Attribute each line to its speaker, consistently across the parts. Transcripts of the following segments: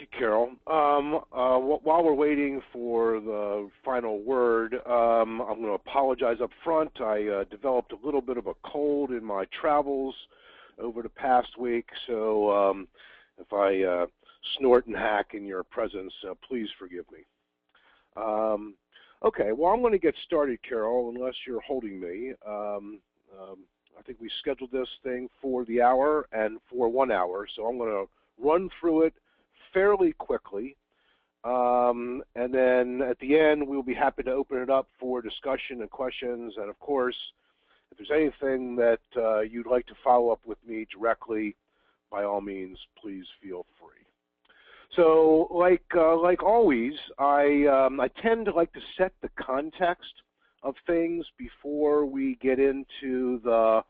Speaker 1: you, Carol. While we're waiting for the final word, I'm going to apologize up front. I developed a little bit of a cold in my travels over the past week, so if I snort and hack in your presence, please forgive me. Okay, well, I'm going to get started, Carol, unless you're holding me. I think we scheduled this thing for the hour and for 1 hour, so I'm going to run through it fairly quickly, and then at the end we'll be happy to open it up for discussion and questions, and of course if there's anything that you'd like to follow up with me directly, by all means please feel free. So like always, I tend to like to set the context of things before we get into the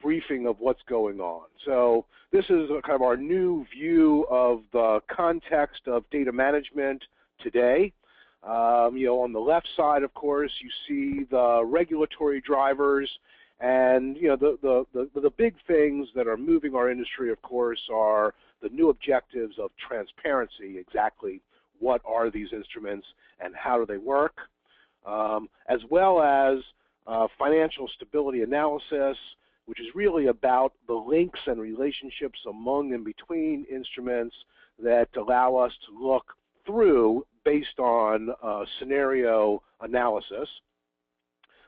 Speaker 1: briefing of what's going on. So this is kind of our new view of the context of data management today. On the left side, of course, you see the regulatory drivers, and the big things that are moving our industry, of course, are the new objectives of transparency. Exactly what are these instruments and how do they work, as well as financial stability analysis, which is really about the links and relationships among and between instruments that allow us to look through based on scenario analysis.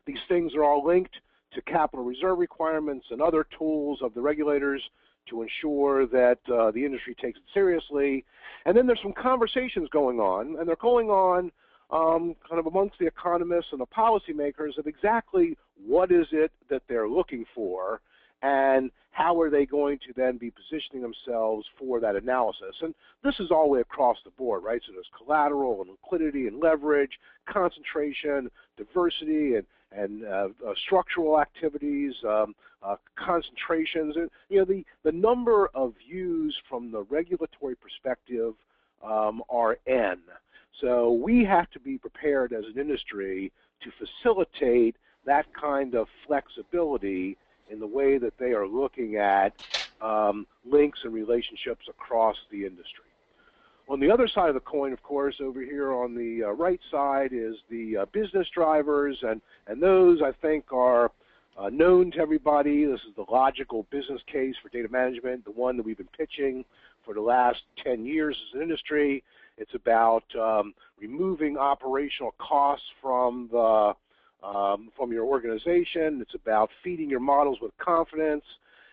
Speaker 1: These things are all linked to capital reserve requirements and other tools of the regulators to ensure that the industry takes it seriously. And then there's some conversations going on, and they're going on kind of amongst the economists and the policymakers of exactly what is it that they're looking for and how are they going to then be positioning themselves for that analysis. And this is all the way across the board, right? So there's collateral and liquidity and leverage, concentration, diversity, and structural activities, concentrations. And, the number of views from the regulatory perspective are N. So we have to be prepared as an industry to facilitate that kind of flexibility in the way that they are looking at links and relationships across the industry. On the other side of the coin, of course, over here on the right side is the business drivers, and those I think are known to everybody. This is the logical business case for data management, the one that we've been pitching for the last 10 years as an industry. It's about removing operational costs from your organization. It's about feeding your models with confidence.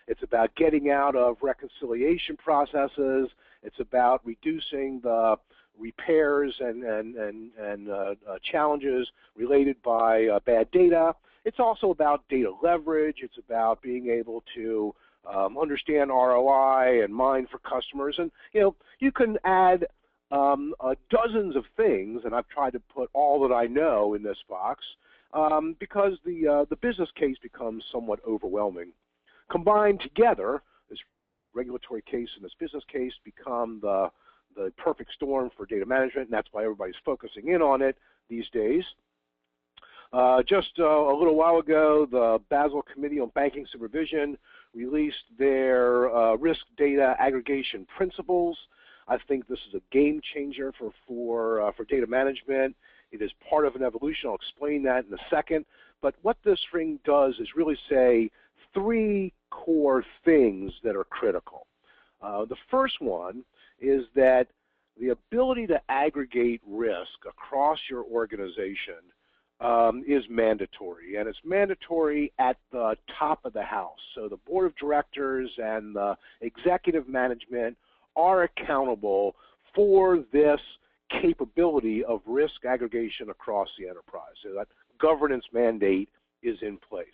Speaker 1: It's about getting out of reconciliation processes. It's about reducing the repairs and challenges related by bad data. It's also about data leverage. It's about being able to understand ROI and mine for customers. And you can add dozens of things, and I've tried to put all that I know in this box because the business case becomes somewhat overwhelming. Combined together, this regulatory case and this business case become the perfect storm for data management, and that's why everybody's focusing in on it these days. Just a little while ago, the Basel Committee on Banking Supervision released their risk data aggregation principles. I think this is a game changer for data management. It is part of an evolution. I'll explain that in a second. But what this thing does is really say three core things that are critical. The first one is that the ability to aggregate risk across your organization is mandatory, and it's mandatory at the top of the house. So the board of directors and the executive management are accountable for this capability of risk aggregation across the enterprise. So that governance mandate is in place.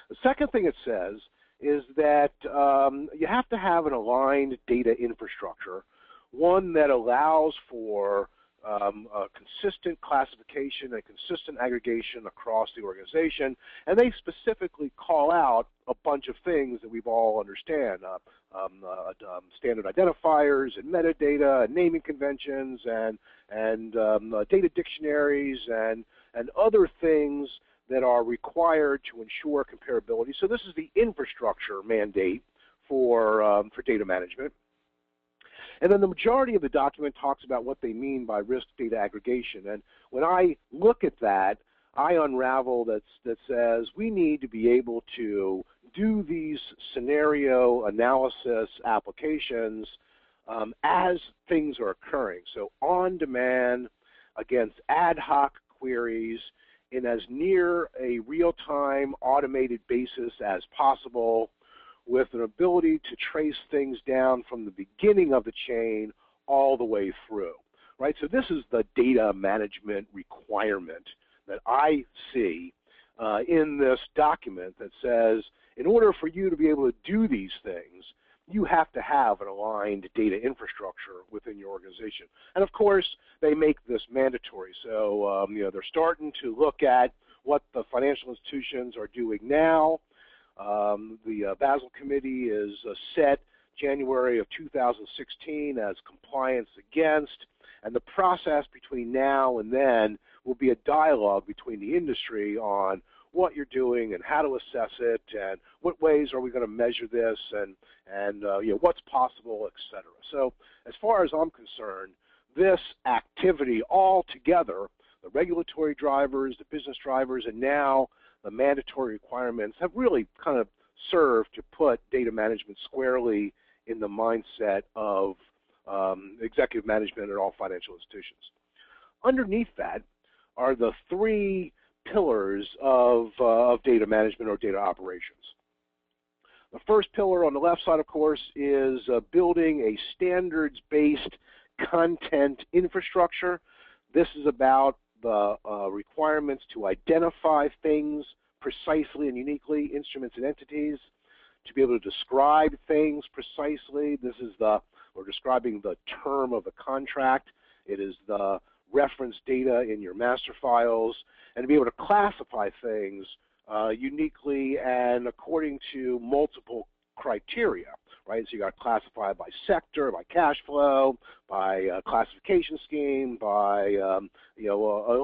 Speaker 1: The second thing it says is that you have to have an aligned data infrastructure, one that allows for a consistent classification and consistent aggregation across the organization, and they specifically call out a bunch of things that we've all understand, standard identifiers and metadata and naming conventions and data dictionaries and other things that are required to ensure comparability. So this is the infrastructure mandate for data management. And then the majority of the document talks about what they mean by risk data aggregation. And when I look at that, I unravel that says we need to be able to do these scenario analysis applications as things are occurring. So on demand against ad hoc queries in as near a real-time automated basis as possible, with an ability to trace things down from the beginning of the chain all the way through, right? So this is the data management requirement that I see in this document that says, in order for you to be able to do these things, you have to have an aligned data infrastructure within your organization. And of course, they make this mandatory. So you know, they're starting to look at what the financial institutions are doing now. The Basel Committee is set January of 2016 as compliance against, and the process between now and then will be a dialogue between the industry on what you're doing and how to assess it and what ways are we going to measure this and you know, what's possible, et cetera. So as far as I'm concerned, this activity all together, the regulatory drivers, the business drivers, and now the mandatory requirements have really kind of served to put data management squarely in the mindset of executive management at all financial institutions. Underneath that are the three pillars of data management or data operations. The first pillar on the left side, of course, is building a standards-based content infrastructure. This is about the requirements to identify things precisely and uniquely, instruments and entities, to be able to describe things precisely. This is we're describing the term of the contract. It is the reference data in your master files, and to be able to classify things uniquely and according to multiple criteria, right? So you got to classify by sector, by cash flow, by classification scheme, by you know,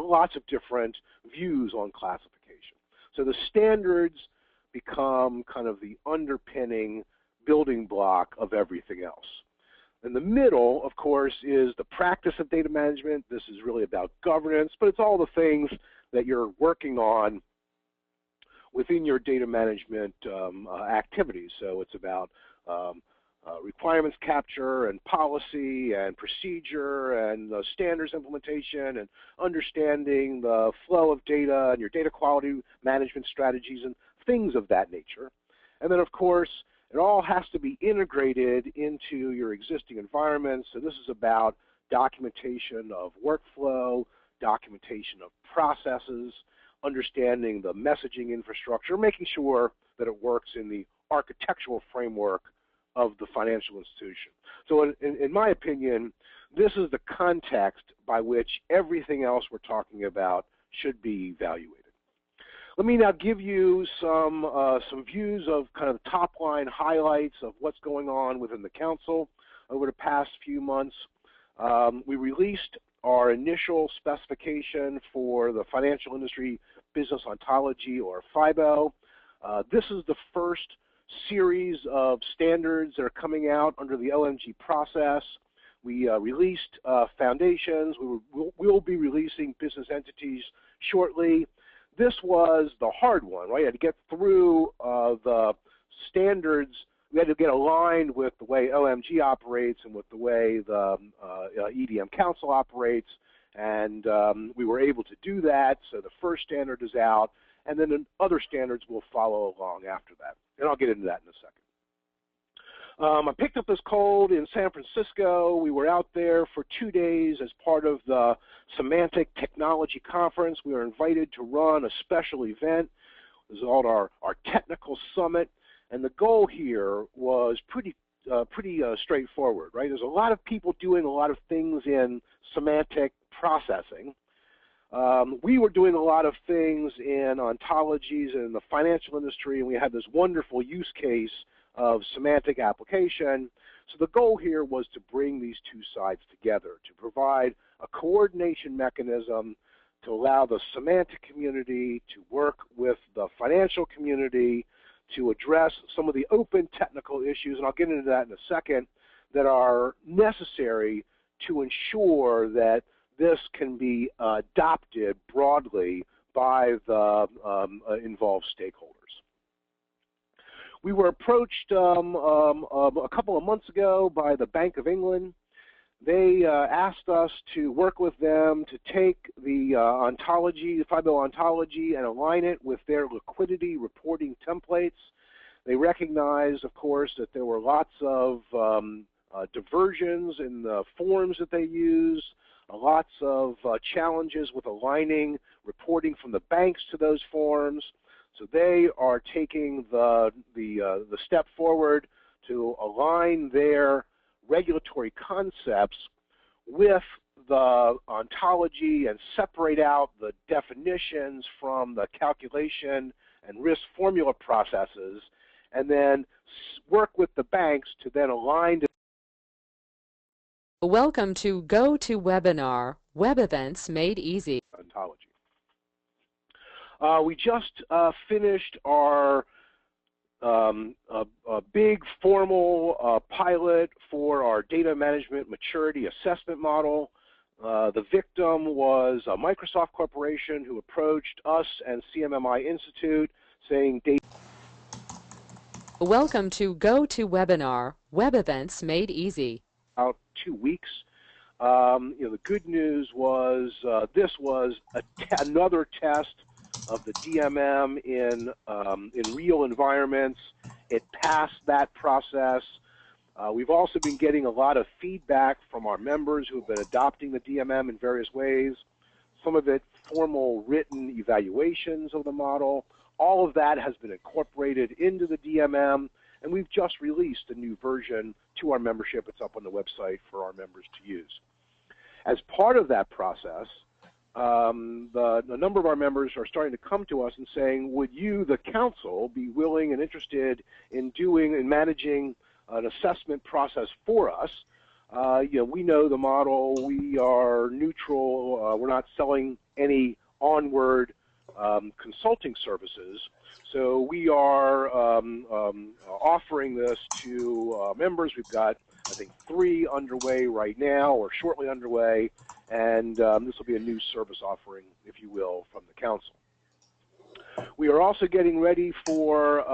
Speaker 1: lots of different views on classification. So the standards become kind of the underpinning building block of everything else. In the middle, of course, is the practice of data management. This is really about governance, but it's all the things that you're working on within your data management activities. So it's about requirements capture and policy and procedure and standards implementation and understanding the flow of data and your data quality management strategies and things of that nature. And then, of course, it all has to be integrated into your existing environment. So this is about documentation of workflow, documentation of processes, understanding the messaging infrastructure, making sure that it works in the architectural framework of the financial institution. So in my opinion, this is the context by which everything else we're talking about should be evaluated. Let me now give you some views of kind of top-line highlights of what's going on within the council over the past few months. We released our initial specification for the Financial Industry Business Ontology, or FIBO. This is the first series of standards that are coming out under the LMG process. We released foundations. We will be releasing business entities shortly. This was the hard one, right? You had to get through the standards. We had to get aligned with the way OMG operates and with the way the EDM Council operates, and we were able to do that. So the first standard is out, and then the other standards will follow along after that. And I'll get into that in a second. I picked up this cold in San Francisco. We were out there for 2 days as part of the Semantic Technology Conference. We were invited to run a special event. It was called our technical summit. And the goal here was pretty straightforward, right? There's a lot of people doing a lot of things in semantic processing. We were doing a lot of things in ontologies in the financial industry, and we had this wonderful use case of semantic application. So the goal here was to bring these two sides together, to provide a coordination mechanism to allow the semantic community to work with the financial community to address some of the open technical issues, and I'll get into that in a second, that are necessary to ensure that this can be adopted broadly by the involved stakeholders. We were approached a couple of months ago by the Bank of England. They asked us to work with them to take the ontology, the FIBO ontology, and align it with their liquidity reporting templates. They recognized, of course, that there were lots of diversions in the forms that they use, lots of challenges with aligning reporting from the banks to those forms. So they are taking the step forward to align their regulatory concepts with the ontology and separate out the definitions from the calculation and risk formula processes, and then work with the banks to then align to.
Speaker 2: Welcome to GoToWebinar, Web Events Made Easy.
Speaker 1: Ontology. We just finished our a big formal pilot for our data management maturity assessment model. The victim was a Microsoft Corporation who approached us and CMMI Institute saying data.
Speaker 2: Welcome to GoToWebinar, Web Events Made Easy.
Speaker 1: About 2 weeks. The good news was this was another test of the DMM in real environments. It passed that process. We've also been getting a lot of feedback from our members who have been adopting the DMM in various ways. Some of it formal written evaluations of the model. All of that has been incorporated into the DMM, and we've just released a new version to our membership. It's up on the website for our members to use. As part of that process, the number of our members are starting to come to us and saying, would you, the council, be willing and interested in managing an assessment process for us? We know the model. We are neutral. We're not selling any onward consulting services. So we are offering this to members. We've got, I think, 3 underway right now or shortly underway, and this will be a new service offering, if you will, from the council. We are also getting ready for,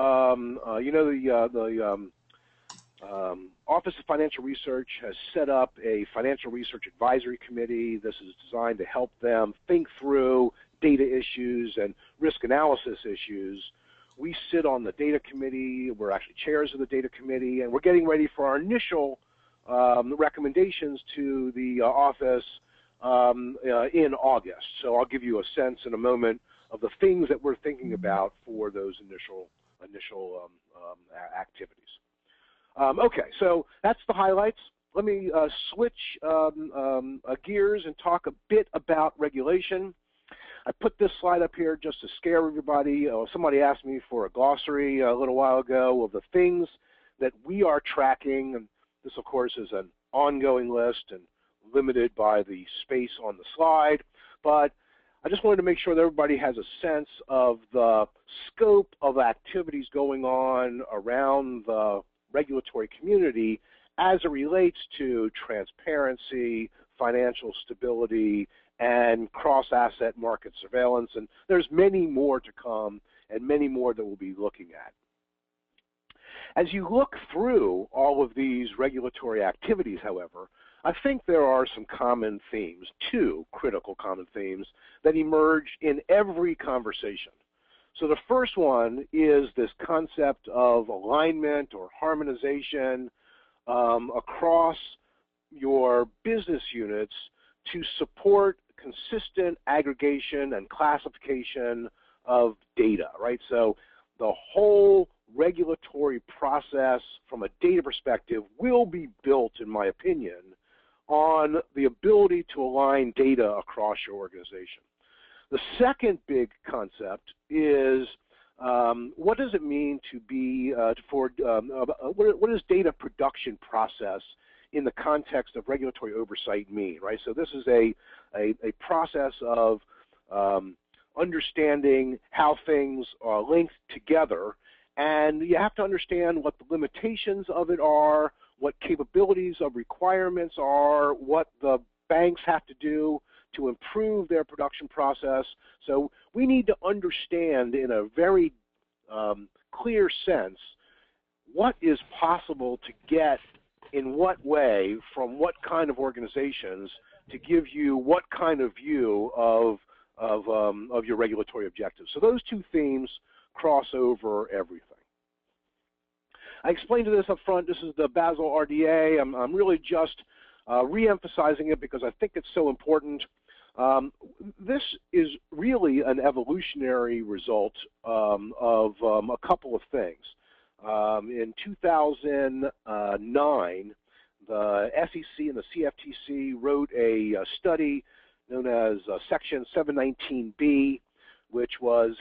Speaker 1: the Office of Financial Research has set up a financial research advisory committee. This is designed to help them think through data issues and risk analysis issues. We sit on the data committee. We're actually chairs of the data committee, and we're getting ready for our initial recommendations to the office in August. So I'll give you a sense in a moment of the things that we're thinking about for those initial activities. Okay, so that's the highlights. Let me switch gears and talk a bit about regulation. I put this slide up here just to scare everybody. Somebody asked me for a glossary a little while ago of the things that we are tracking, and this, of course, is an ongoing list and limited by the space on the slide, but I just wanted to make sure that everybody has a sense of the scope of activities going on around the regulatory community as it relates to transparency, financial stability, and cross-asset market surveillance, and there's many more to come and many more that we'll be looking at. As you look through all of these regulatory activities, however, I think there are some common themes, 2 critical common themes that emerge in every conversation. So the first one is this concept of alignment or harmonization across your business units to support consistent aggregation and classification of data, right? So the whole regulatory process from a data perspective will be built, in my opinion, on the ability to align data across your organization. The second big concept is what does it mean to be what does data production process in the context of regulatory oversight mean, right? So this is a process of understanding how things are linked together, and you have to understand what the limitations of it are, what capabilities of requirements are, what the banks have to do to improve their production process. So we need to understand in a very clear sense what is possible to get in what way from what kind of organizations to give you what kind of view of your regulatory objectives. So those two themes cross over everything. I explained this up front. This is the Basel RDA. I'm really just re-emphasizing it because I think it's so important. This is really an evolutionary result of a couple of things. In 2009, the SEC and the CFTC wrote a study known as Section 719B, which was,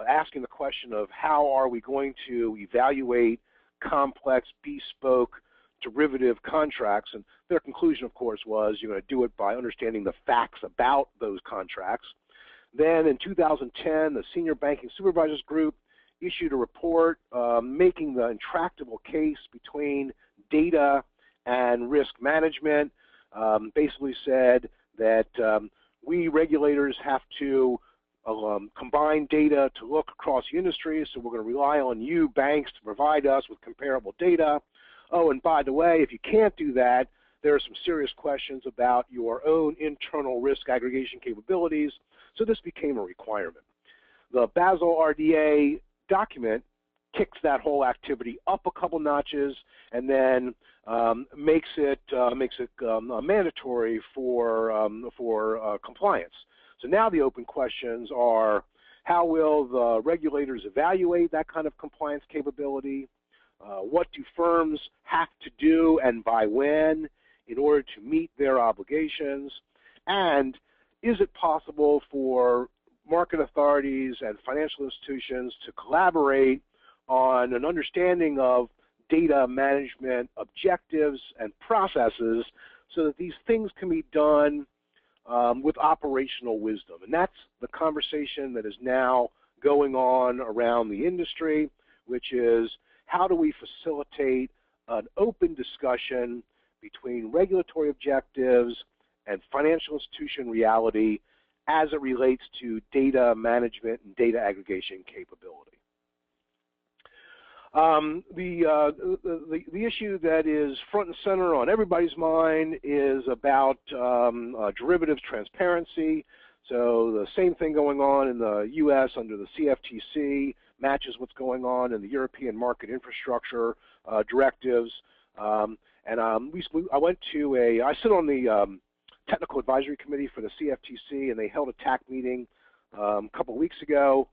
Speaker 1: asking the question of how are we going to evaluate complex, bespoke, derivative contracts. And their conclusion, of course, was you're going to do it by understanding the facts about those contracts. Then in 2010, the Senior Banking Supervisors Group issued a report making the intractable case between data and risk management. Basically said that we regulators have to combine data to look across the industry, so we're going to rely on you banks to provide us with comparable data. Oh, and by the way, if you can't do that, there are some serious questions about your own internal risk aggregation capabilities, so this became a requirement. The Basel RDA document kicks that whole activity up a couple notches and then makes it mandatory for compliance. So now the open questions are, how will the regulators evaluate that kind of compliance capability? What do firms have to do and by when in order to meet their obligations? And is it possible for market authorities and financial institutions to collaborate on an understanding of data management objectives and processes so that these things can be done with operational wisdom? And that's the conversation that is now going on around the industry, which is how do we facilitate an open discussion between regulatory objectives and financial institution reality as it relates to data management and data aggregation capability. The issue that is front and center on everybody's mind is about derivatives transparency. So the same thing going on in the U.S. under the CFTC matches what's going on in the European market infrastructure directives. I sit on the technical advisory committee for the CFTC, and they held a TAC meeting a couple weeks ago.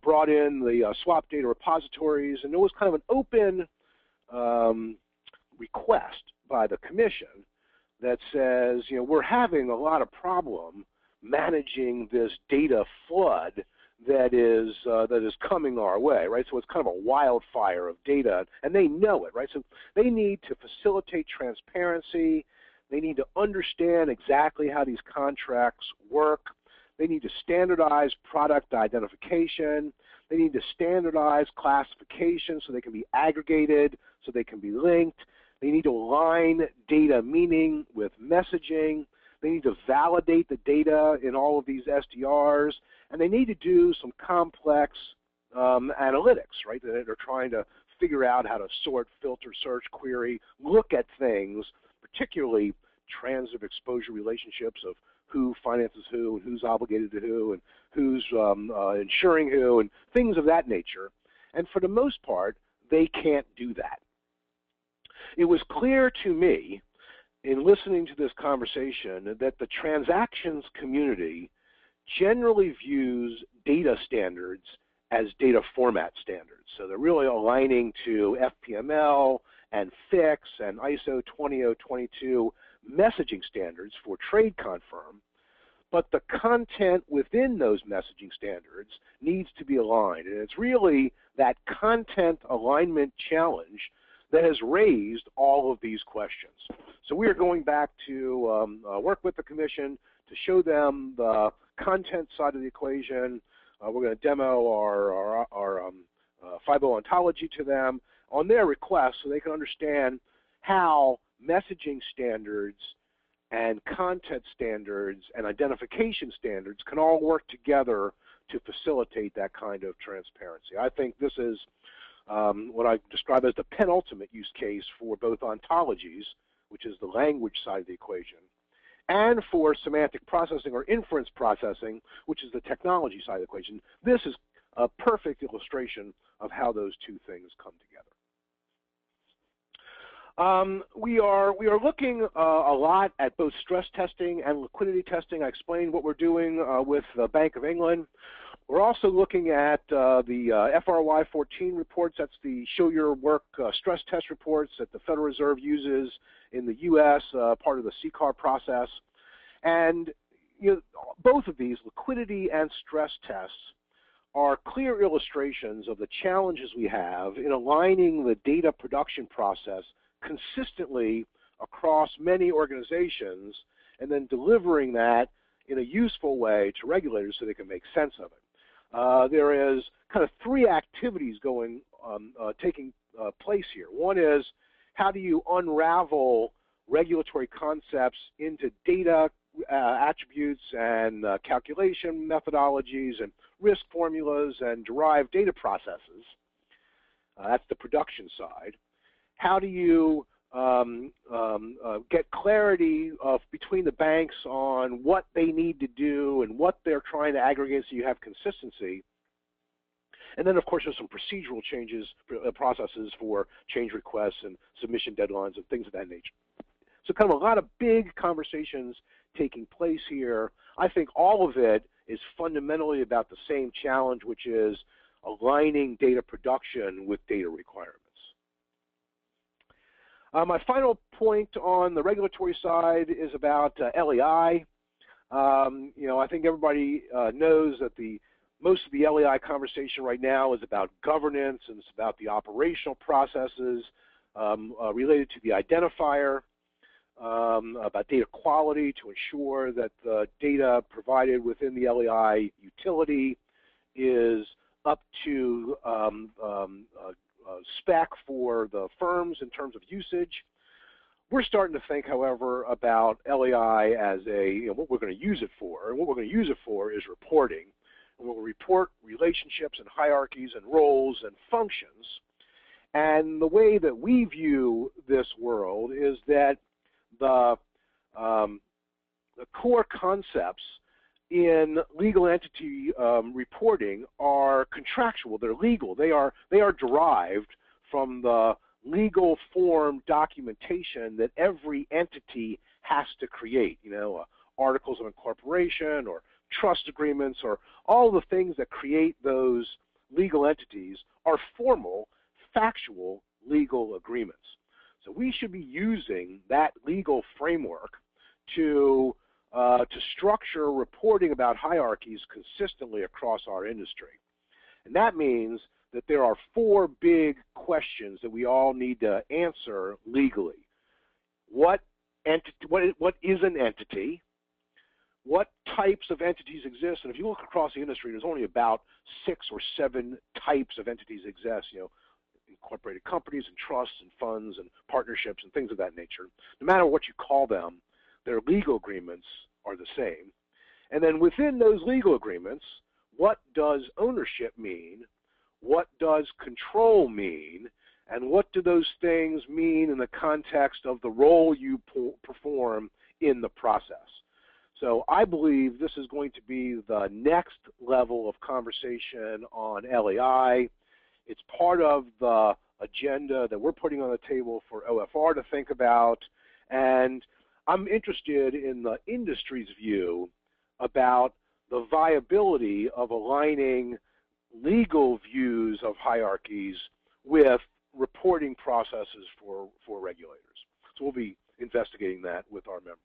Speaker 1: Brought in the swap data repositories, and there was kind of an open request by the commission that says, we're having a lot of problem managing this data flood that is coming our way, right? So it's kind of a wildfire of data, and they know it, right? So they need to facilitate transparency. They need to understand exactly how these contracts work. They need to standardize product identification. They need to standardize classification so they can be aggregated, so they can be linked. They need to align data meaning with messaging. They need to validate the data in all of these SDRs. And they need to do some complex analytics, right? They're trying to figure out how to sort, filter, search, query, look at things, particularly transitive exposure relationships of who finances who and who's obligated to who and who's insuring who and things of that nature. And for the most part, they can't do that. It was clear to me in listening to this conversation that the transactions community generally views data standards as data format standards. So they're really aligning to FPML and FIX and ISO 20022 messaging standards for trade confirm, but the content within those messaging standards needs to be aligned. And it's really that content alignment challenge that has raised all of these questions. So we are going back to work with the Commission to show them the content side of the equation. We're going to demo our FIBO Ontology to them. on their request so they can understand how messaging standards and content standards and identification standards can all work together to facilitate that kind of transparency. I think this is what I describe as the penultimate use case for both ontologies, which is the language side of the equation, and for semantic processing or inference processing, which is the technology side of the equation. This is a perfect illustration of how those two things come together. We are looking a lot at both stress testing and liquidity testing. I explained what we're doing with the Bank of England. We're also looking at the FRY 14 reports. That's the show your work stress test reports that the Federal Reserve uses in the U.S., part of the CCAR process. And both of these, liquidity and stress tests, are clear illustrations of the challenges we have in aligning the data production process consistently across many organizations and then delivering that in a useful way to regulators so they can make sense of it. There is kind of three activities taking place here. One is, how do you unravel regulatory concepts into data attributes and calculation methodologies and risk formulas and derived data processes? That's the production side. How do you get clarity between the banks on what they need to do and what they're trying to aggregate so you have consistency? And then, of course, there's some procedural changes, processes for change requests and submission deadlines and things of that nature. So kind of a lot of big conversations taking place here. I think all of it is fundamentally about the same challenge, which is aligning data production with data requirements. My final point on the regulatory side is about LEI. I think everybody knows that most of the LEI conversation right now is about governance, and it's about the operational processes related to the identifier, about data quality to ensure that the data provided within the LEI utility is up to spec for the firms in terms of usage. We're starting to think, however, about LEI as what we're going to use it for. And what we're going to use it for is reporting. And we'll report relationships and hierarchies and roles and functions. And the way that we view this world is that the core concepts in legal entity reporting are contractual. They're legal. They are derived from the legal form documentation that every entity has to create. Articles of incorporation or trust agreements or all the things that create those legal entities are formal, factual legal agreements. So we should be using that legal framework to structure reporting about hierarchies consistently across our industry. And that means that there are four big questions that we all need to answer legally. What is an entity? What types of entities exist? And if you look across the industry, there's only about 6 or 7 types of entities exist. Incorporated companies and trusts and funds and partnerships and things of that nature. No matter what you call them, their legal agreements are the same. And then within those legal agreements, what does ownership mean? What does control mean? And what do those things mean in the context of the role you perform in the process? So I believe this is going to be the next level of conversation on LEI. It's part of the agenda that we're putting on the table for OFR to think about. And I'm interested in the industry's view about the viability of aligning legal views of hierarchies with reporting processes for regulators. So we'll be investigating that with our members.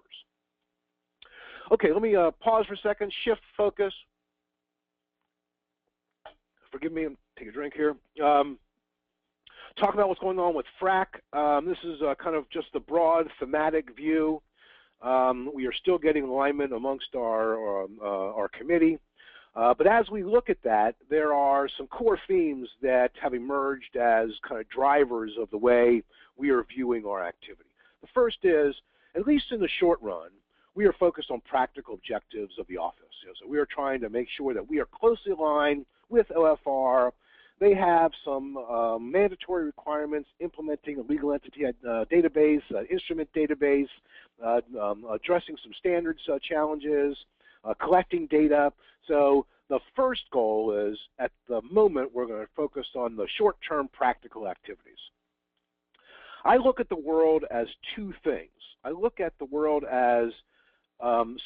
Speaker 1: Okay, let me pause for a second, shift focus. Forgive me, take a drink here. Talk about what's going on with FRAC. This is kind of just the broad thematic view. We are still getting alignment amongst our committee. But as we look at that, there are some core themes that have emerged as kind of drivers of the way we are viewing our activity. The first is, at least in the short run, we are focused on practical objectives of the office. So we are trying to make sure that we are closely aligned with OFR. They have some mandatory requirements implementing a legal entity database, instrument database, addressing some standards challenges, collecting data. So the first goal is, at the moment, we're going to focus on the short-term practical activities. I look at the world as two things. I look at the world as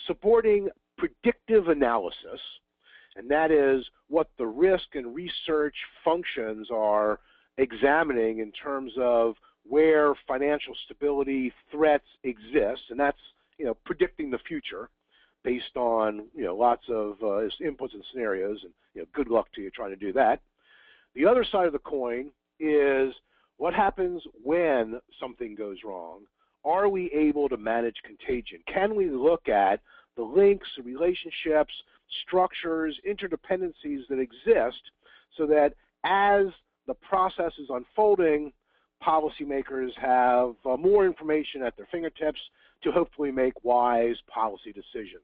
Speaker 1: supporting predictive analysis, and that is what the risk and research functions are examining in terms of where financial stability threats exist, and that's predicting the future based on lots of inputs and scenarios, and good luck to you trying to do that. The other side of the coin is what happens when something goes wrong. Are we able to manage contagion? Can we look at the links, the relationships, structures, interdependencies that exist so that as the process is unfolding, policymakers have more information at their fingertips to hopefully make wise policy decisions.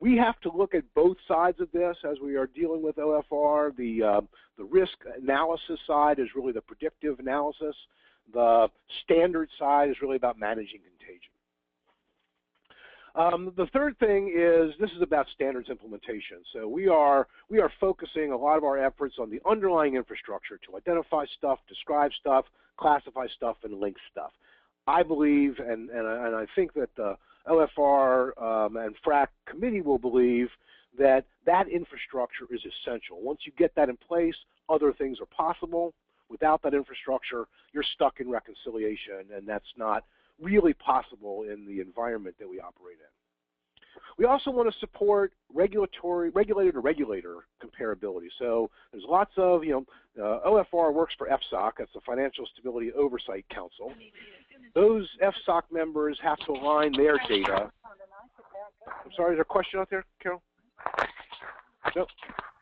Speaker 1: We have to look at both sides of this as we are dealing with OFR. The risk analysis side is really the predictive analysis. The standard side is really about managing contagion. The third thing is this is about standards implementation. So we are focusing a lot of our efforts on the underlying infrastructure to identify stuff, describe stuff, classify stuff, and link stuff. I believe, and I think that the OFR and FRAC committee will believe that that infrastructure is essential. Once you get that in place, other things are possible. Without that infrastructure, you're stuck in reconciliation, and that's not really possible in the environment that we operate in. We also want to support regulator-to-regulator comparability. So there's lots of, OFR works for FSOC, that's the Financial Stability Oversight Council. Those FSOC members have to align their data. I'm sorry, is there a question out there, Carol? Nope.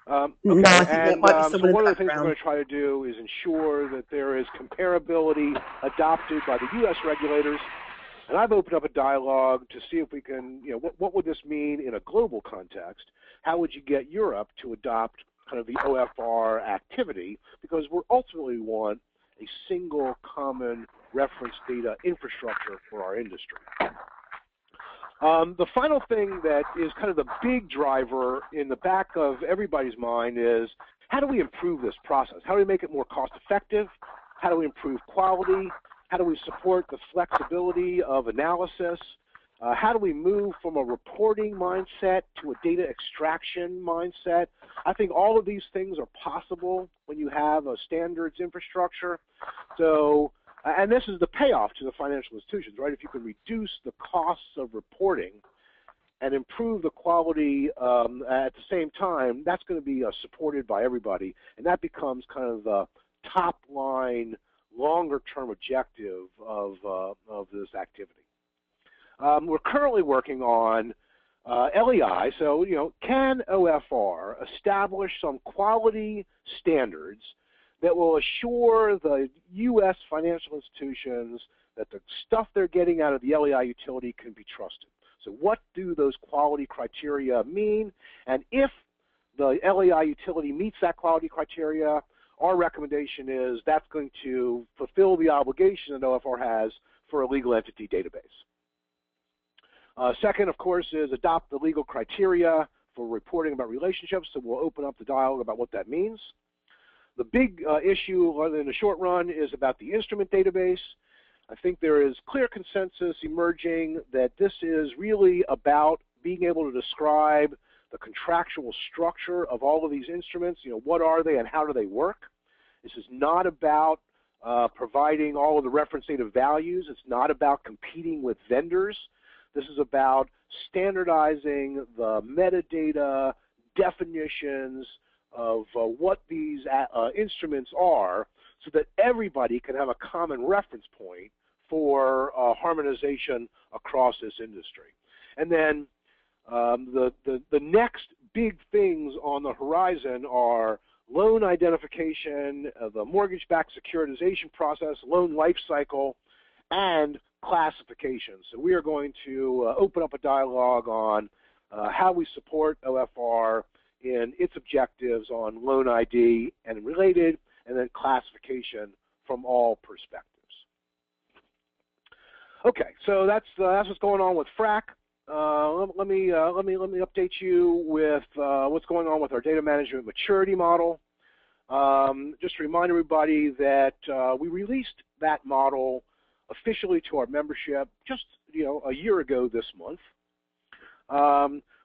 Speaker 1: Okay.
Speaker 3: No, I think that might be
Speaker 1: so
Speaker 3: someone
Speaker 1: one
Speaker 3: in
Speaker 1: of the things we're going to try to do is ensure that there is comparability adopted by the U.S. regulators. And I've opened up a dialogue to see if we can, what would this mean in a global context? How would you get Europe to adopt kind of the OFR activity? Because we ultimately want a single common reference data infrastructure for our industry. The final thing that is kind of the big driver in the back of everybody's mind is how do we improve this process? How do we make it more cost effective? How do we improve quality? How do we support the flexibility of analysis? How do we move from a reporting mindset to a data extraction mindset? I think all of these things are possible when you have a standards infrastructure. So, and this is the payoff to the financial institutions, right? If you can reduce the costs of reporting and improve the quality at the same time, that's going to be supported by everybody, and that becomes kind of the top line, longer-term objective of this activity. We're currently working on LEI, so can OFR establish some quality standards that will assure the U.S. financial institutions that the stuff they're getting out of the LEI utility can be trusted? So what do those quality criteria mean? And if the LEI utility meets that quality criteria, our recommendation is that's going to fulfill the obligation that OFR has for a legal entity database. Second, of course, is adopt the legal criteria for reporting about relationships, so we'll open up the dialogue about what that means. The big issue in the short run is about the instrument database. I think there is clear consensus emerging that this is really about being able to describe the contractual structure of all of these instruments. What are they and how do they work? This is not about providing all of the reference data values. It's not about competing with vendors. This is about standardizing the metadata definitions of what these instruments are so that everybody can have a common reference point for harmonization across this industry. And then the next big things on the horizon are loan identification, the mortgage-backed securitization process, loan life cycle, and classification. So we are going to open up a dialogue on how we support OFR in its objectives on loan ID and related, and then classification from all perspectives. Okay, so that's what's going on with FRAC. Let me update you with what's going on with our data management maturity model. Just to remind everybody that we released that model officially to our membership just a year ago this month.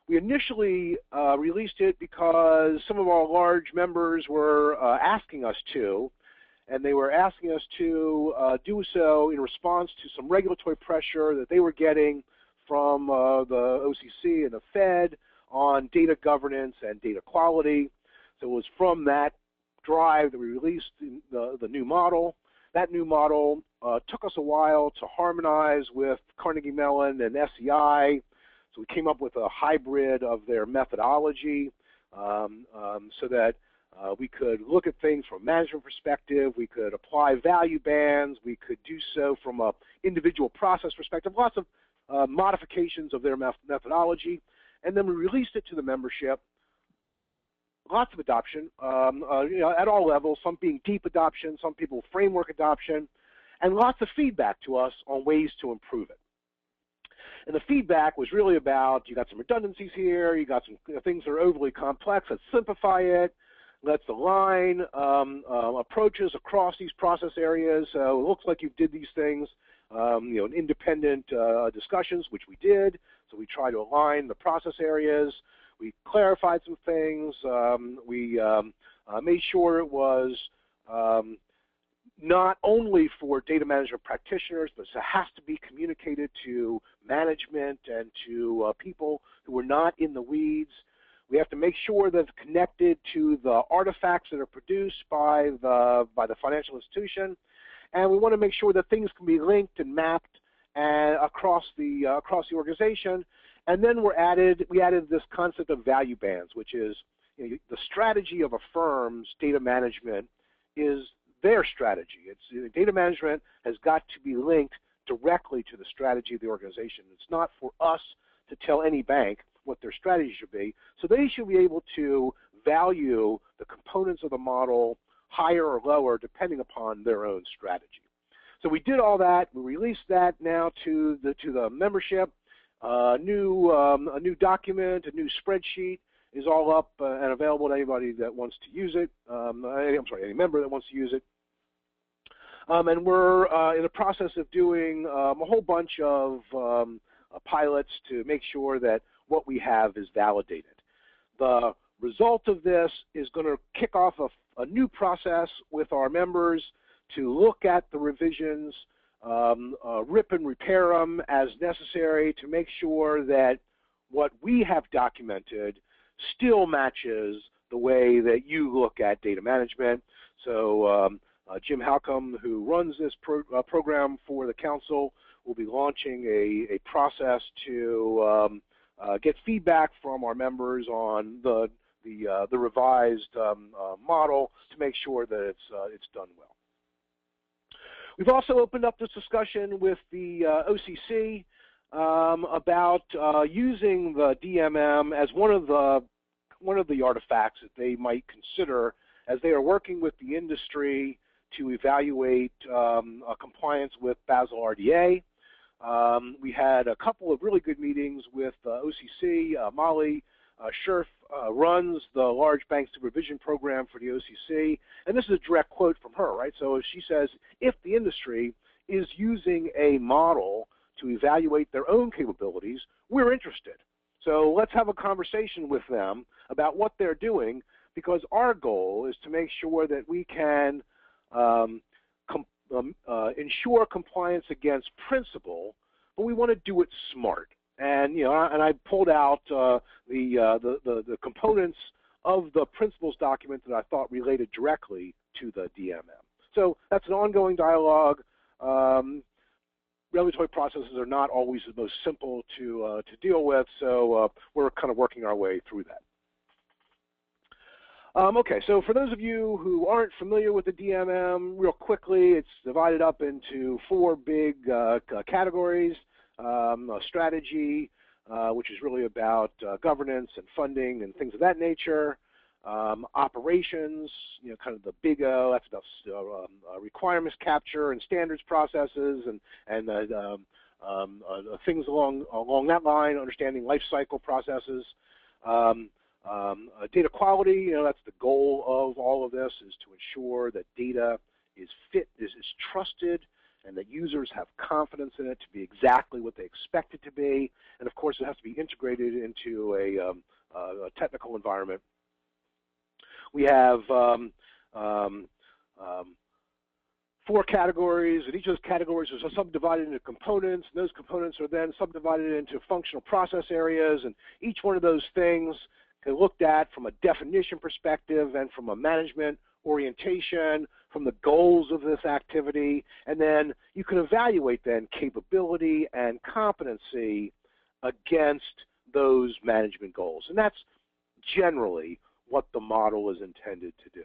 Speaker 1: We initially released it because some of our large members were asking us to, and they were asking us to do so in response to some regulatory pressure that they were getting from the OCC and the Fed on data governance and data quality. So it was from that drive that we released the new model. That new model took us a while to harmonize with Carnegie Mellon and SEI. So we came up with a hybrid of their methodology so that we could look at things from a management perspective, we could apply value bands, we could do so from an individual process perspective, lots of modifications of their methodology, and then we released it to the membership. Lots of adoption, at all levels, some being deep adoption, some people framework adoption, and lots of feedback to us on ways to improve it. And the feedback was really about, you got some redundancies here, you got some things that are overly complex, let's simplify it, let's align approaches across these process areas. So it looks like you did these things, in independent discussions, which we did. So we try to align the process areas. We clarified some things. We made sure it was not only for data management practitioners, but it has to be communicated to management and to people who are not in the weeds. We have to make sure that it's connected to the artifacts that are produced by the financial institution, and we want to make sure that things can be linked and mapped across the organization. And then we added this concept of value bands, which is the strategy of a firm's data management is their strategy. It's data management has got to be linked directly to the strategy of the organization. It's not for us to tell any bank what their strategy should be. So they should be able to value the components of the model higher or lower depending upon their own strategy. So we did all that. We released that now to the membership. A new document, a new spreadsheet is all up and available to anybody that wants to use it. Any member that wants to use it. And we're in the process of doing a whole bunch of pilots to make sure that what we have is validated. The result of this is going to kick off a new process with our members to look at the revisions, rip and repair them as necessary to make sure that what we have documented still matches the way that you look at data management. So Jim Halcomb, who runs this program for the council, will be launching a process to get feedback from our members on the revised model to make sure that it's done well. We've also opened up this discussion with the OCC about using the DMM as one of the artifacts that they might consider as they are working with the industry to evaluate compliance with Basel RDA. We had a couple of really good meetings with OCC. Molly Scherf runs the large bank supervision program for the OCC, and this is a direct quote from her, right? So she says, if the industry is using a model to evaluate their own capabilities, we're interested. So let's have a conversation with them about what they're doing, because our goal is to make sure that we can ensure compliance against principle, but we want to do it smart. And and I pulled out the components of the principles document that I thought related directly to the DMM. So that's an ongoing dialogue. Regulatory processes are not always the most simple to deal with, so we're kind of working our way through that. Okay, so for those of you who aren't familiar with the DMM, real quickly, it's divided up into four big categories. Strategy, which is really about governance and funding and things of that nature. Operations, kind of the big O, that's about requirements capture and standards processes and things along that line, understanding life cycle processes. Data quality, that's the goal of all of this, is to ensure that data is trusted and that users have confidence in it to be exactly what they expect it to be. And of course, it has to be integrated into a technical environment. We have four categories, and each of those categories is subdivided into components, and those components are then subdivided into functional process areas, and each one of those things can be looked at from a definition perspective and from a management orientation, from the goals of this activity, and then you can evaluate then capability and competency against those management goals. And that's generally what the model is intended to do.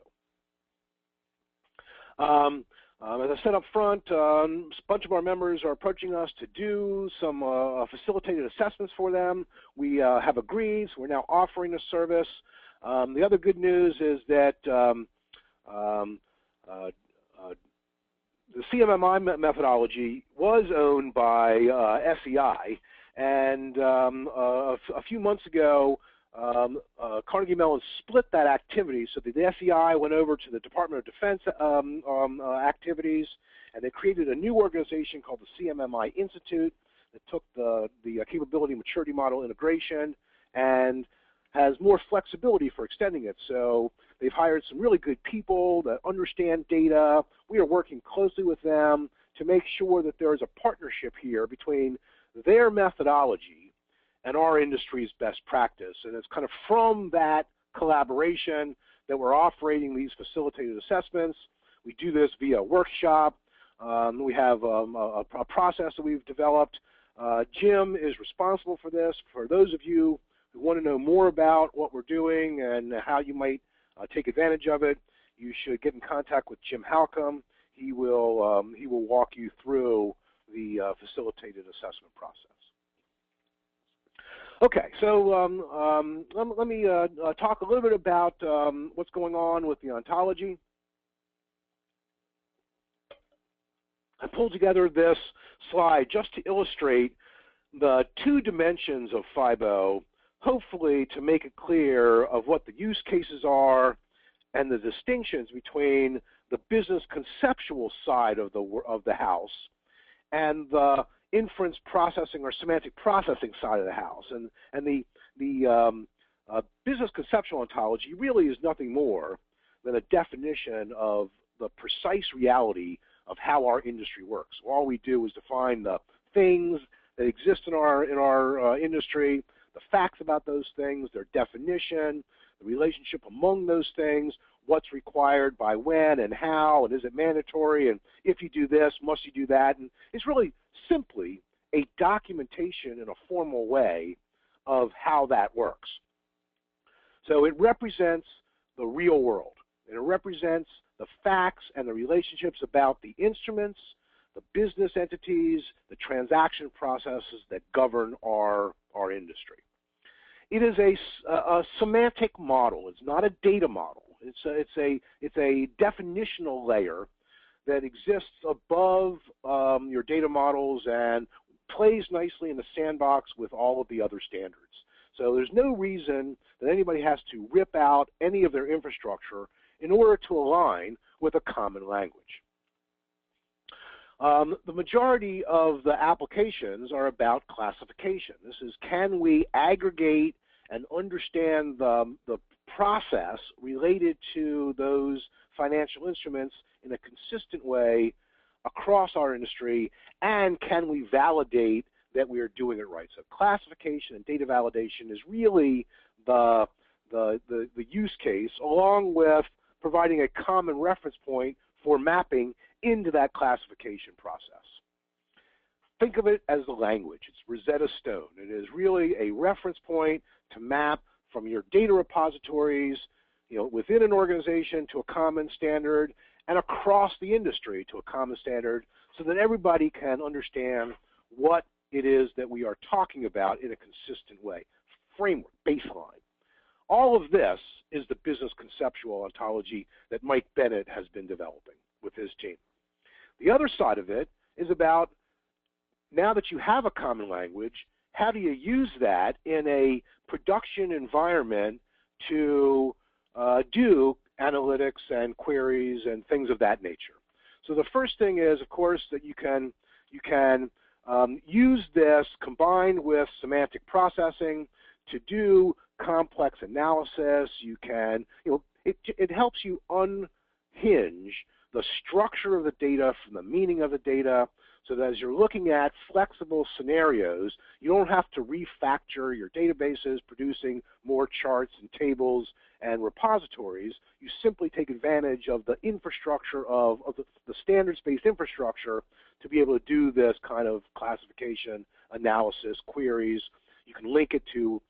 Speaker 1: As I said up front, a bunch of our members are approaching us to do some facilitated assessments for them. We have agreed, so we're now offering the service. The other good news is that the CMMI methodology was owned by SEI, and a few months ago, Carnegie Mellon split that activity so that the SEI went over to the Department of Defense activities, and they created a new organization called the CMMI Institute that took the capability maturity model integration and has more flexibility for extending it. So they've hired some really good people that understand data. We are working closely with them to make sure that there is a partnership here between their methodology and our industry's best practice. And it's kind of from that collaboration that we're operating these facilitated assessments. We do this via workshop. We have a process that we've developed. Jim is responsible for this. For those of you who want to know more about what we're doing and how you might take advantage of it, you should get in contact with Jim Halcomb. He will walk you through the facilitated assessment process. Okay, so let me talk a little bit about what's going on with the ontology. I pulled together this slide just to illustrate the two dimensions of FIBO, hopefully to make it clear of what the use cases are and the distinctions between the business conceptual side of the house and the inference processing or semantic processing side of the house. And the business conceptual ontology really is nothing more than a definition of the precise reality of how our industry works. All we do is define the things that exist in our industry, the facts about those things, their definition, the relationship among those things, what's required by when and how, and is it mandatory, and if you do this, must you do that. And it's really simply a documentation in a formal way of how that works. So it represents the real world, and it represents the facts and the relationships about the instruments, the business entities, the transaction processes that govern our industry. It is a semantic model. It's not a data model. It's a definitional layer that exists above your data models and plays nicely in the sandbox with all of the other standards. So there's no reason that anybody has to rip out any of their infrastructure in order to align with a common language. The majority of the applications are about classification. This is, can we aggregate and understand the process related to those financial instruments in a consistent way across our industry, and can we validate that we are doing it right? So classification and data validation is really the use case, along with providing a common reference point for mapping into that classification process. Think of it as the language. It's Rosetta Stone. It is really a reference point to map from your data repositories, within an organization to a common standard and across the industry to a common standard so that everybody can understand what it is that we are talking about in a consistent way. Framework, baseline. All of this is the business conceptual ontology that Mike Bennett has been developing with his team. The other side of it is about, now that you have a common language, how do you use that in a production environment to do analytics and queries and things of that nature? So the first thing is, of course, that you can use this combined with semantic processing to do complex analysis. You can, it helps you unhinge the structure of the data from the meaning of the data, so that as you're looking at flexible scenarios, you don't have to refactor your databases, producing more charts and tables and repositories. You simply take advantage of the infrastructure of the standards-based infrastructure to be able to do this kind of classification, analysis, queries. You can link it to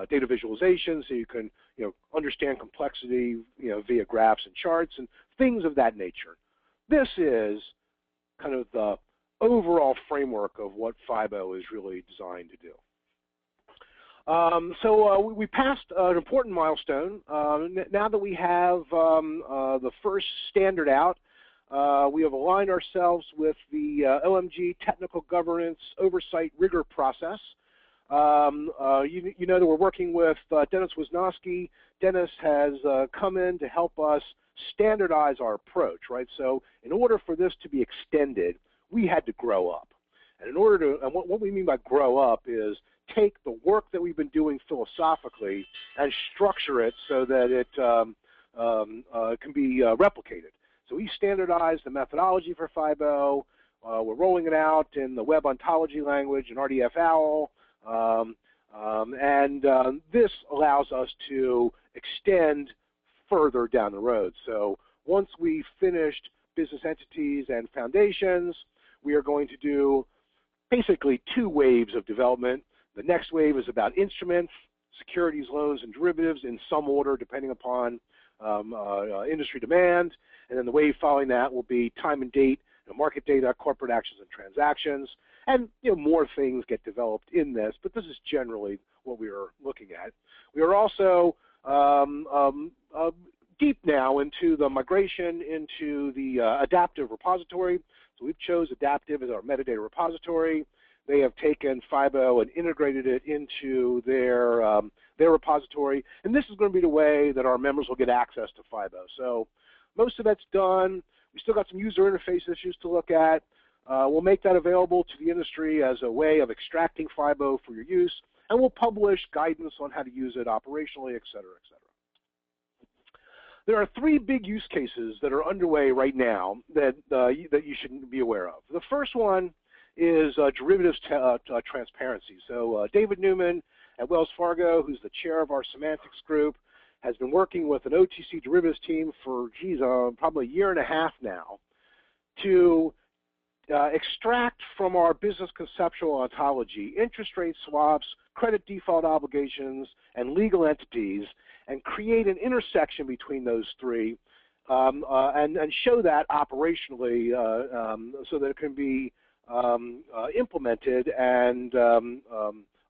Speaker 1: data visualization, so you can understand complexity via graphs and charts and things of that nature. This is kind of the overall framework of what FIBO is really designed to do. So we passed an important milestone. Now that we have the first standard out, we have aligned ourselves with the OMG Technical Governance Oversight Rigor process. You know that we're working with Dennis Wisnowski. Dennis has come in to help us standardize our approach, right? So in order for this to be extended, we had to grow up. And in order to, and what we mean by grow up is take the work that we've been doing philosophically and structure it so that it can be replicated. So we standardized the methodology for FIBO. We're rolling it out in the web ontology language in RDF OWL. This allows us to extend further down the road. So once we've finished business entities and foundations, we are going to do basically 2 waves of development. The next wave is about instruments, securities, loans, and derivatives in some order depending upon industry demand. And then the wave following that will be time and date, market data, corporate actions and transactions. And more things get developed in this, but this is generally what we are looking at. We are also deep now into the migration into the adaptive repository. So we've chose adaptive as our metadata repository. They have taken FIBO and integrated it into their repository, and this is going to be the way that our members will get access to FIBO. So most of that's done. We still got some user interface issues to look at. We'll make that available to the industry as a way of extracting FIBO for your use, and we'll publish guidance on how to use it operationally, et cetera, et cetera. There are 3 big use cases that are underway right now that you should be aware of. The first one is derivatives transparency. So David Newman at Wells Fargo, who's the chair of our semantics group, has been working with an OTC derivatives team for, probably a year and a half now to extract from our business conceptual ontology interest rate swaps, credit default obligations, and legal entities, and create an intersection between those 3 and show that operationally so that it can be implemented and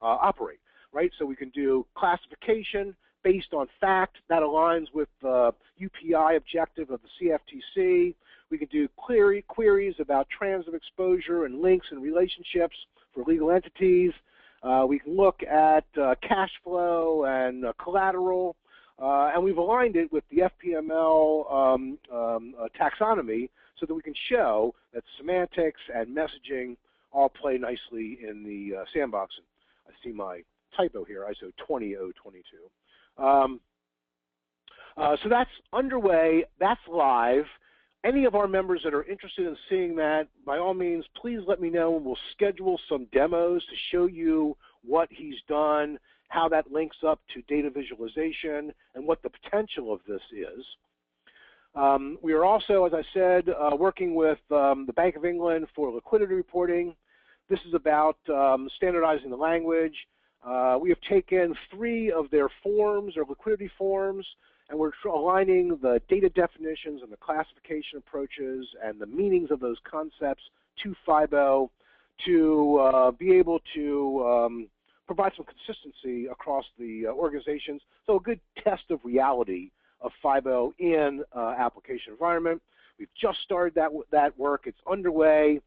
Speaker 1: operate, right? So we can do classification based on fact. That aligns with the UPI objective of the CFTC. We can do queries about transit exposure and links and relationships for legal entities. We can look at cash flow and collateral. And we've aligned it with the FPML taxonomy so that we can show that semantics and messaging all play nicely in the sandbox. And I see my typo here, ISO 20022. So that's underway, that's live. Any of our members that are interested in seeing that, by all means, please let me know, and we'll schedule some demos to show you what he's done, how that links up to data visualization, and what the potential of this is. We are also, as I said, working with the Bank of England for liquidity reporting. This is about standardizing the language. We have taken 3 of their forms, their liquidity forms, and we're aligning the data definitions and the classification approaches and the meanings of those concepts to FIBO to be able to provide some consistency across the organizations. So a good test of reality of FIBO in application environment. We've just started that work. It's underway.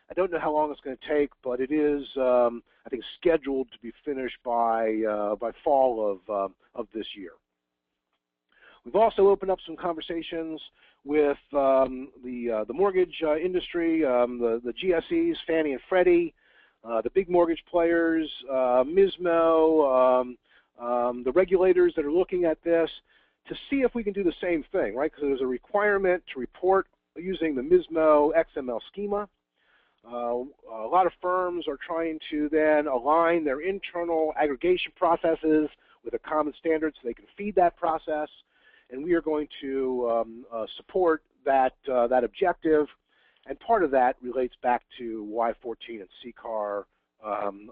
Speaker 1: I don't know how long it's going to take, but it is, I think, scheduled to be finished by fall of this year. We've also opened up some conversations with the mortgage industry, the GSEs, Fannie and Freddie, the big mortgage players, MISMO, the regulators that are looking at this to see if we can do the same thing, right? Because there's a requirement to report using the MISMO XML schema. A lot of firms are trying to then align their internal aggregation processes with a common standard so they can feed that process, and we are going to support that objective, and part of that relates back to Y14 and CCAR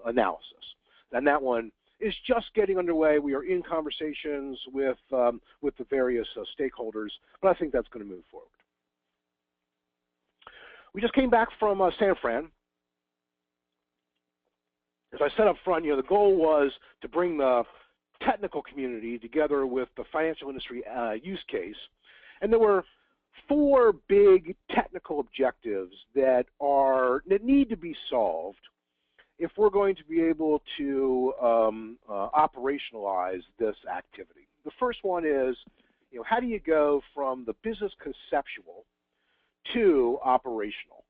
Speaker 1: analysis. And that one is just getting underway. We are in conversations with the various stakeholders, but I think that's going to move forward. We just came back from San Fran. As I said up front, the goal was to bring the technical community together with the financial industry use case. And there were 4 big technical objectives that need to be solved if we're going to be able to operationalize this activity. The first one is, how do you go from the business conceptual to operational?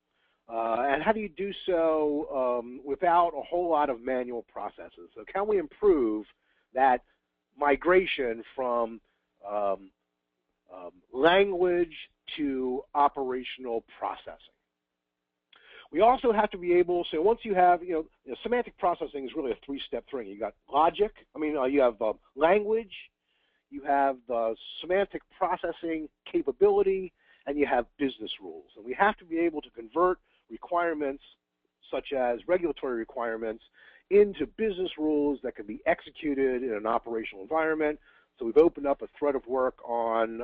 Speaker 1: And how do you do so without a whole lot of manual processes? So can we improve that migration from language to operational processing? We also have to be able, so once you have, semantic processing is really a 3-step thing. You got logic, you have language, you have the semantic processing capability, and you have business rules. And we have to be able to convert requirements, such as regulatory requirements, into business rules that can be executed in an operational environment. So we've opened up a thread of work on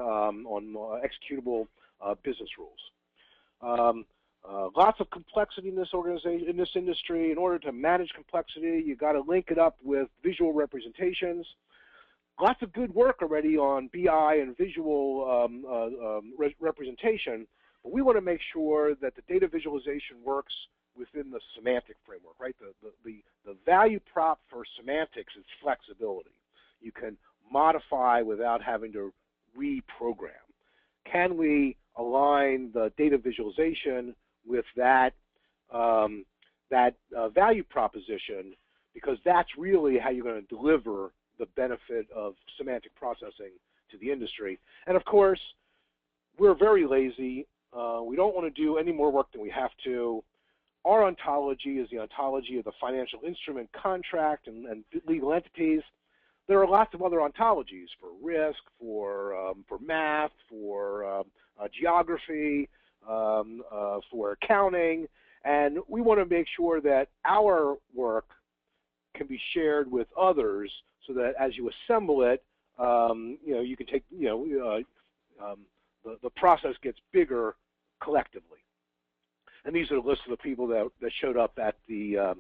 Speaker 1: executable business rules. Lots of complexity in this organization, in this industry. In order to manage complexity, you've got to link it up with visual representations. Lots of good work already on BI and visual representation, but we want to make sure that the data visualization works within the semantic framework, right? The value prop for semantics is flexibility. You can modify without having to reprogram. Can we align the data visualization with that value proposition? Because that's really how you're going to deliver the benefit of semantic processing to the industry. And of course, we're very lazy. We don't want to do any more work than we have to. Our ontology is the ontology of the financial instrument contract and legal entities. There are lots of other ontologies for risk, for math, for geography, for accounting, and we want to make sure that our work can be shared with others, so that as you assemble it, you can take, the process gets bigger collectively. And these are the lists of the people that showed up at the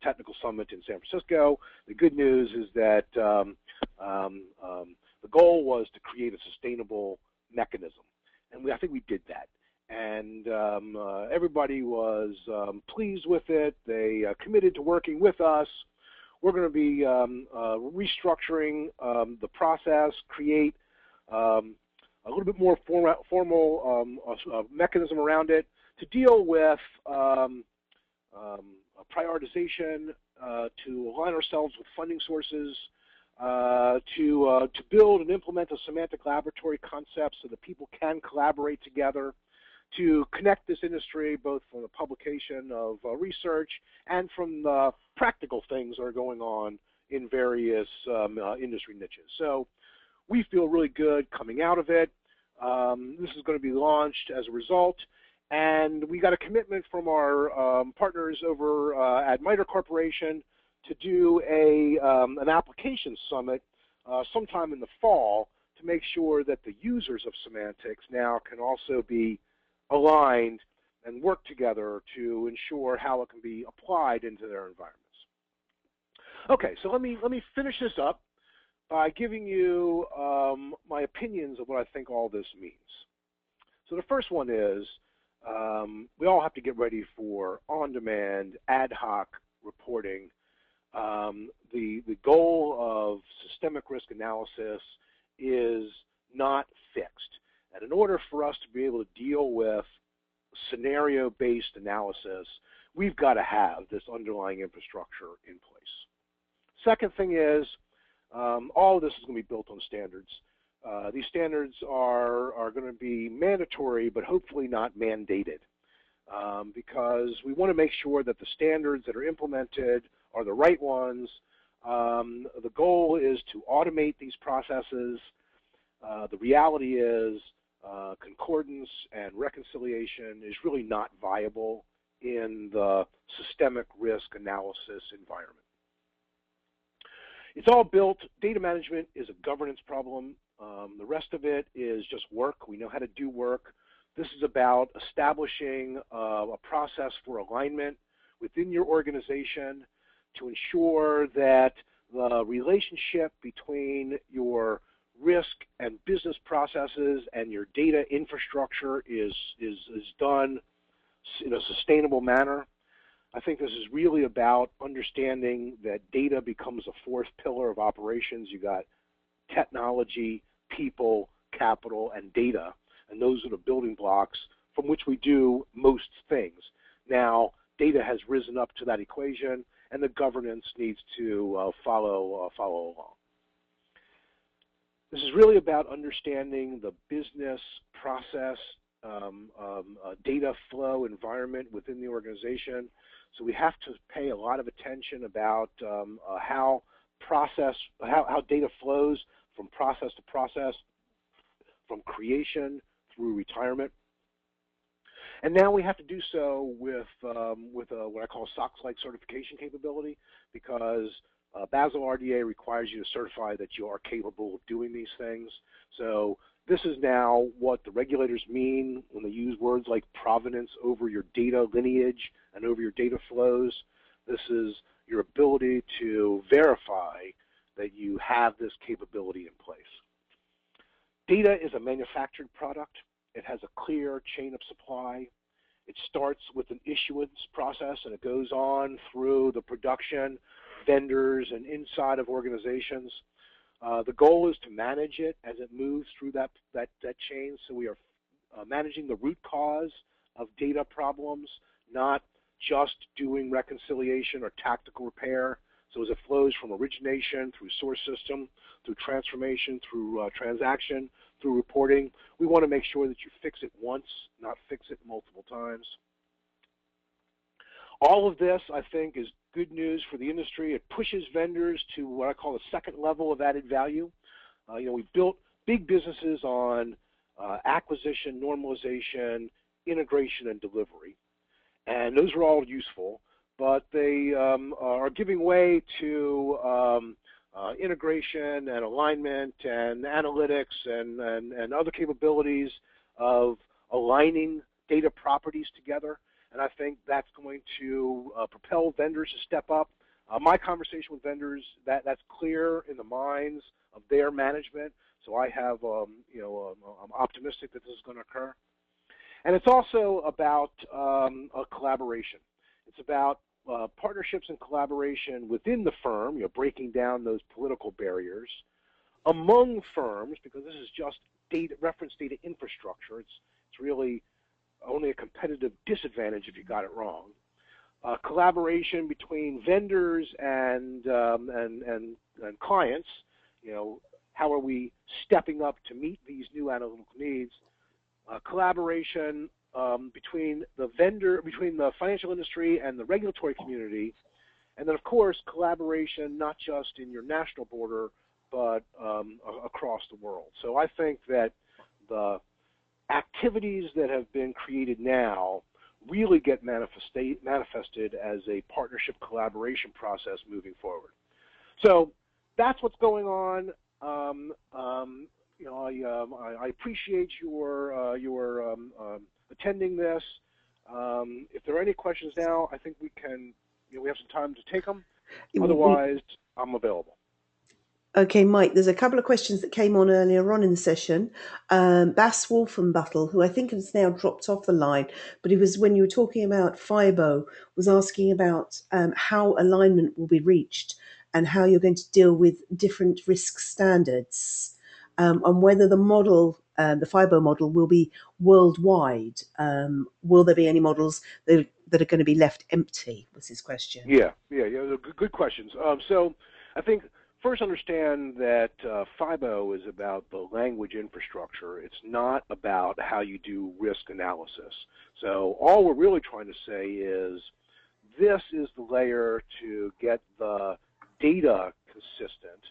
Speaker 1: technical summit in San Francisco. The good news is that the goal was to create a sustainable mechanism, and I think we did that. And everybody was pleased with it. They committed to working with us. We're going to be restructuring the process, create a little bit more formal mechanism around it to deal with prioritization, to align ourselves with funding sources, to build and implement a semantic laboratory concept so that people can collaborate together, to connect this industry both from the publication of research and from the practical things that are going on in various industry niches. So we feel really good coming out of it. This is going to be launched as a result, and we got a commitment from our partners over at Mitre Corporation to do a an application summit sometime in the fall to make sure that the users of semantics now can also be aligned and work together to ensure how it can be applied into their environments. Okay, so let me finish this up by giving you my opinions of what I think all this means. So the first one is we all have to get ready for on-demand, ad hoc reporting. The goal of systemic risk analysis is not fixed. And in order for us to be able to deal with scenario-based analysis, we've got to have this underlying infrastructure in place. Second thing is, all of this is going to be built on standards. These standards are going to be mandatory, but hopefully not mandated, because we want to make sure that the standards that are implemented are the right ones. The goal is to automate these processes. The reality is concordance and reconciliation is really not viable in the systemic risk analysis environment. It's all built. Data management is a governance problem. The rest of it is just work. We know how to do work. This is about establishing a process for alignment within your organization to ensure that the relationship between your risk and business processes and your data infrastructure is done in a sustainable manner. I think this is really about understanding that data becomes a fourth pillar of operations. You got technology, people, capital, and data, and those are the building blocks from which we do most things. Now, data has risen up to that equation, and the governance needs to follow along. This is really about understanding the business process, data flow environment within the organization. So we have to pay a lot of attention about how data flows from process to process, from creation through retirement. And now we have to do so with what I call SOX-like certification capability, because Basel RDA requires you to certify that you are capable of doing these things. So this is now what the regulators mean when they use words like provenance over your data lineage and over your data flows. This is your ability to verify that you have this capability in place. Data is a manufactured product. It has a clear chain of supply. It starts with an issuance process, and it goes on through the production, vendors, and inside of organizations. The goal is to manage it as it moves through that chain, so we are managing the root cause of data problems, not just doing reconciliation or tactical repair. So as it flows from origination through source system, through transformation, through transaction, through reporting, we want to make sure that you fix it once, not fix it multiple times. All of this, I think, is good news for the industry. It pushes vendors to what I call the second level of added value. We've built big businesses on acquisition, normalization, integration, and delivery. And those are all useful, but they are giving way to integration and alignment and analytics and other capabilities of aligning data properties together. And I think that's going to propel vendors to step up. My conversation with vendors, that's clear in the minds of their management. So I have, I'm optimistic that this is going to occur. And it's also about a collaboration. It's about partnerships and collaboration within the firm, breaking down those political barriers among firms, because this is just reference data infrastructure. It's really only a competitive disadvantage if you got it wrong. Collaboration between vendors and clients. How are we stepping up to meet these new analytical needs? Collaboration between the financial industry and the regulatory community, and then of course collaboration not just in your national border but across the world. So I think that the activities that have been created now really get manifested as a partnership collaboration process moving forward. So that's what's going on. I appreciate your attending this. If there are any questions now, I think we can. We have some time to take them. Otherwise, I'm available.
Speaker 3: Okay, Mike, there's a couple of questions that came on earlier on in the session. Bass Wolfenbuttle, who I think has now dropped off the line, but he was, when you were talking about FIBO, was asking about how alignment will be reached and how you're going to deal with different risk standards, and whether the model, the FIBO model, will be worldwide. Will there be any models that are going to be left empty, was his question.
Speaker 1: Yeah, good questions. So I think first understand that FIBO is about the language infrastructure. It's not about how you do risk analysis. So all we're really trying to say is this is the layer to get the data consistent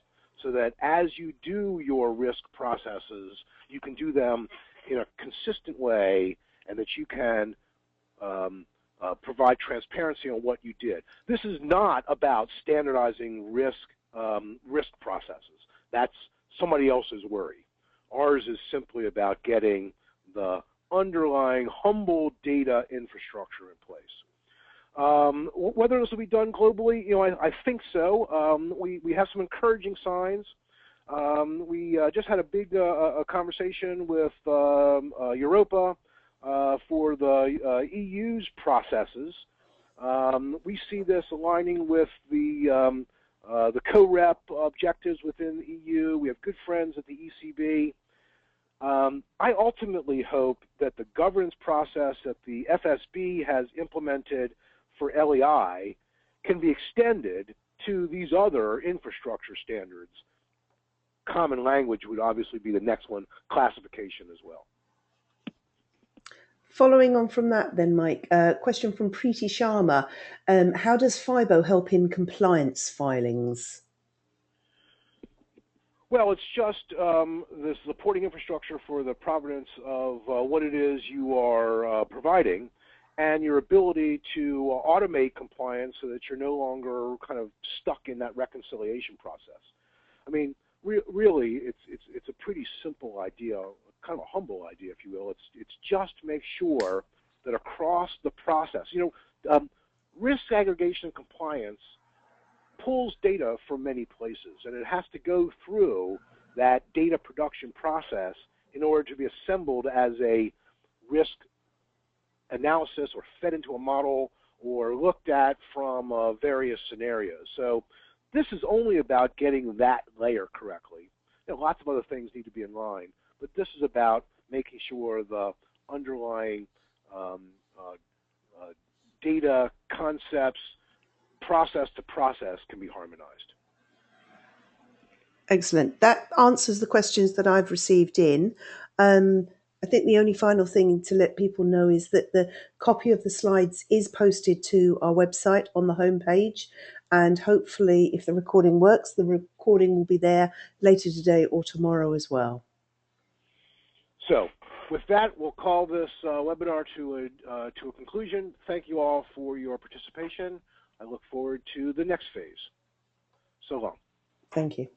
Speaker 1: so that as you do your risk processes, you can do them in a consistent way and that you can provide transparency on what you did. This is not about standardizing risk processes. That's somebody else's worry. Ours is simply about getting the underlying humble data infrastructure in place. Whether this will be done globally, I think so. We have some encouraging signs. We just had a big conversation with Europa for the EU's processes. We see this aligning with the co-rep objectives within the EU. We have good friends at the ECB. I ultimately hope that the governance process that the FSB has implemented for LEI can be extended to these other infrastructure standards. Common language would obviously be the next one, classification as well.
Speaker 3: Following on from that then, Mike, question from Preeti Sharma. How does FIBO help in compliance filings?
Speaker 1: Well, it's just the supporting infrastructure for the provenance of what it is you are providing and your ability to automate compliance so that you're no longer kind of stuck in that reconciliation process. I mean, really, it's a pretty simple idea, kind of a humble idea, if you will. It's just to make sure that across the process, risk aggregation and compliance pulls data from many places, and it has to go through that data production process in order to be assembled as a risk analysis or fed into a model or looked at from various scenarios. So this is only about getting that layer correctly. Lots of other things need to be in line, but this is about making sure the underlying data concepts, process to process, can be harmonized.
Speaker 3: Excellent. That answers the questions that I've received in. I think the only final thing to let people know is that the copy of the slides is posted to our website on the homepage, and hopefully, if the recording works, the recording will be there later today or tomorrow as well.
Speaker 1: So, with that, we'll call this webinar to a conclusion. Thank you all for your participation. I look forward to the next phase. So long.
Speaker 3: Thank you.